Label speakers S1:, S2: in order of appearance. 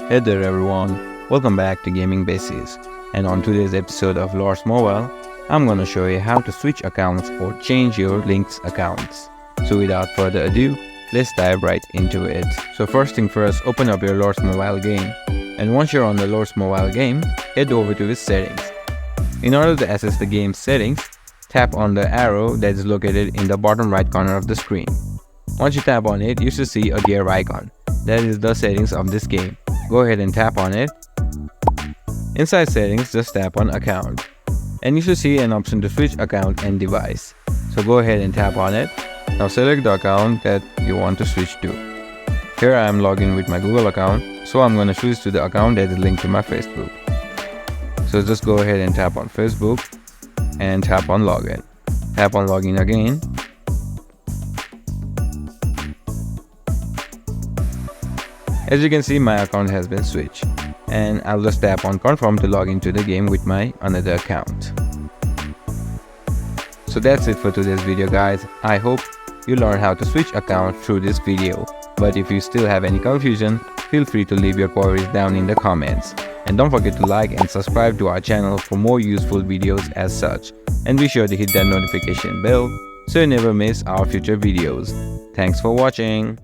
S1: Hey there everyone, welcome back to Gaming Basics, and on today's episode of Lord's Mobile, I'm gonna show you how to switch accounts or change your linked accounts. So without further ado, let's dive right into it. So first thing first, open up your Lord's Mobile game, and once you're on the Lord's Mobile game, head over to its settings. In order to access the game's settings, tap on the arrow that is located in the bottom right corner of the screen. Once you tap on it, you should see a gear icon. That is the settings of this game. Go ahead and tap on it. Inside settings, just tap on account. And you should see an option to switch account and device. So go ahead and tap on it. Now select the account that you want to switch to. Here I am logged in with my Google account, so I'm going to switch to the account that is linked to my Facebook. So just go ahead and tap on Facebook and tap on login. Tap on login again. As you can see, my account has been switched, and I'll just tap on confirm to log into the game with my another account. So that's it for today's video guys. I hope you learned how to switch accounts through this video, but if you still have any confusion, feel free to leave your queries down in the comments. And don't forget to like and subscribe to our channel for more useful videos as such, and be sure to hit that notification bell so you never miss our future videos. Thanks for watching.